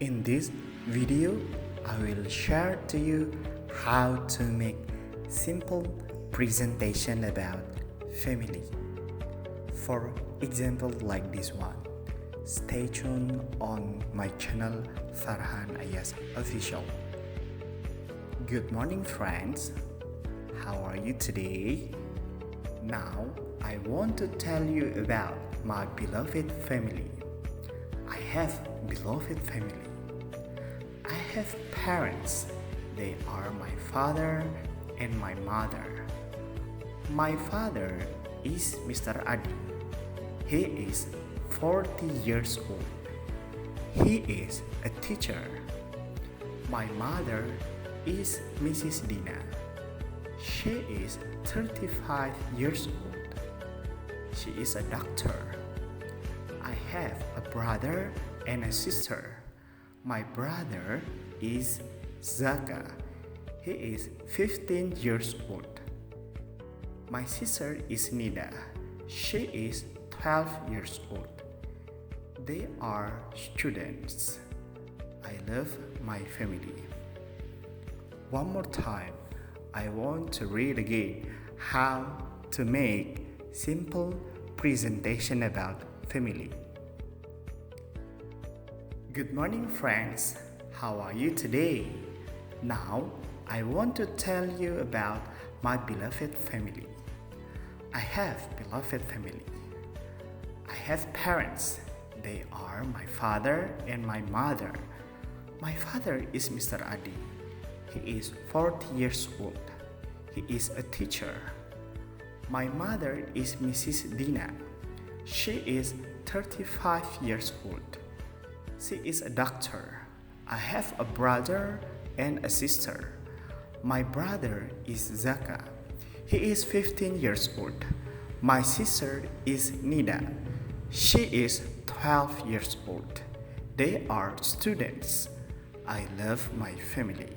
In this video, I will share to you how to make simple presentation about family. For example like this one, stay tuned on my channel Farhan Ayas Official. Good morning friends, how are you today? Now I want to tell you about my beloved family. I have beloved family. I have parents. They are my father and my mother. My father is Mr. Adi. He is 40 years old. He is a teacher. My mother is Mrs. Dina. She is 35 years old. She is a doctor. I have a brother and a sister. My brother is Zaka. He is 15 years old. My sister is Nida. She is 12 years old. They are students. I love my family. One more time, I want to read again how to make simple presentation about family. Good morning friends, how are you today? Now I want to tell you about my beloved family. I have beloved family. I have parents. They are my father and my mother. My father is Mr. Adi. He is 40 years old. He is a teacher. My mother is Mrs. Dina. She is 35 years old. She is a doctor. I have a brother and a sister. My brother is Zaka. He is 15 years old. My sister is Nida. She is 12 years old. They are students. I love my family.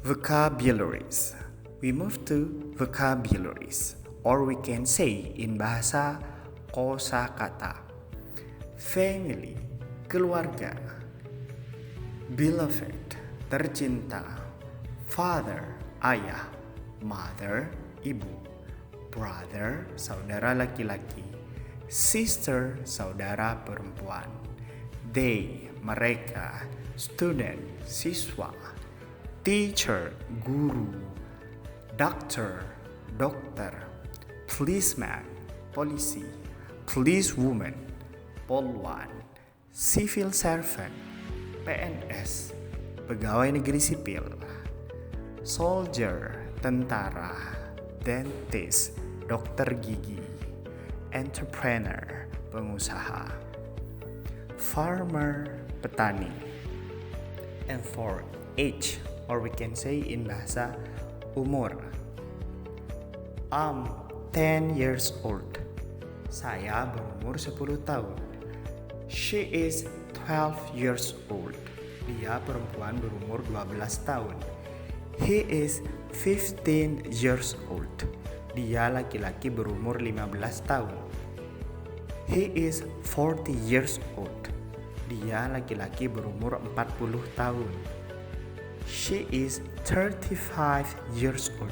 Vocabularies. We move to vocabularies, or we can say in bahasa kosakata. Family, keluarga. Beloved, tercinta. Father, ayah. Mother, ibu. Brother, saudara laki-laki. Sister, saudara perempuan. They, mereka. Student, siswa. Teacher, guru. Doctor, dokter. Policeman, polisi. Policewoman, polwan. Civil servant, PNS, pegawai negeri sipil. Soldier, tentara. Dentist, dokter gigi. Entrepreneur, pengusaha. Farmer, petani. And for age, or we can say in bahasa umur, I'm 10 years old. Saya berumur 10 tahun. She is 12 years old. Dia perempuan berumur 12 tahun. He is 15 years old. Dia laki-laki berumur 15 tahun. He is 40 years old. Dia laki-laki berumur 40 tahun. She is 35 years old.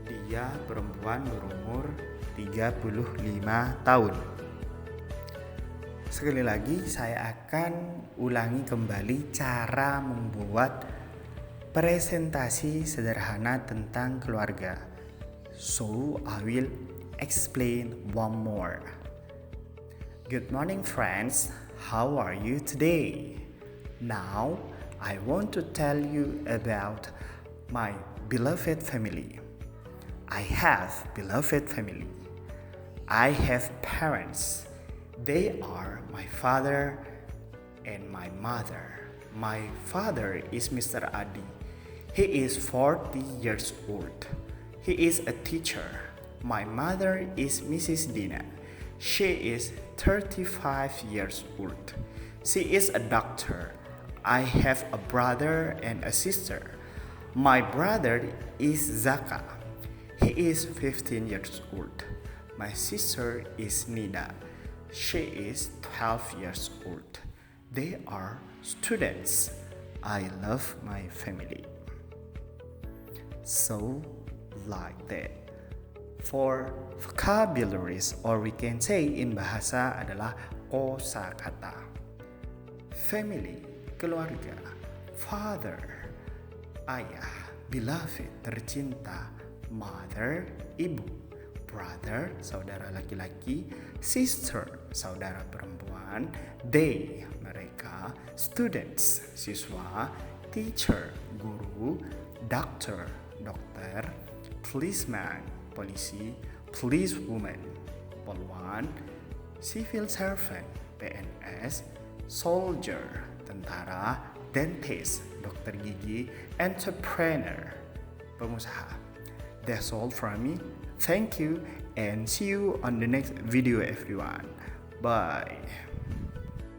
Dia perempuan berumur 35 tahun. Sekali lagi saya akan ulangi kembali cara membuat presentasi sederhana tentang keluarga. So I will explain one more. Good morning friends, how are you today? Now I want to tell you about my beloved family. I have beloved family. I have parents. They are my father and my mother. My father is Mr. Adi. He is 40 years old. He is a teacher. My mother is Mrs. Dina. She is 35 years old. She is a doctor. I have a brother and a sister. My brother is Zaka. He is 15 years old. My sister is Nida. She is 12 years old. They are students. I love my family. So, like that. For vocabularies, or we can say in bahasa adalah kosakata. Family, keluarga. Father, ayah. Beloved, tercinta. Mother, ibu. Brother, saudara laki-laki. Sister, saudara perempuan. They, mereka. Students, siswa. Teacher, guru. Doctor, dokter. Policeman, polisi. Policewoman, polwan. Civil servant, PNS. Soldier, tentara. Dentist, dokter gigi. Entrepreneur, pengusaha. That's all from me. Thank you and see you on the next video everyone. Bye.